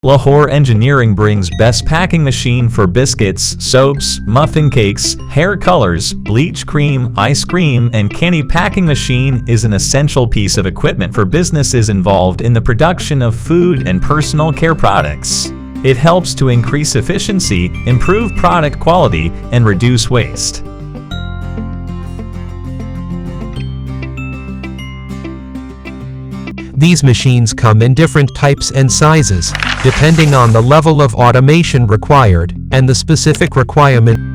Lahore Engineering brings best packing machine for biscuits, soaps, muffin cakes, hair colors, bleach cream, ice cream, and candy. Packing machine is an essential piece of equipment for businesses involved in the production of food and personal care products. It helps to increase efficiency, improve product quality, and reduce waste. These machines come in different types and sizes, depending on the level of automation required and the specific requirement.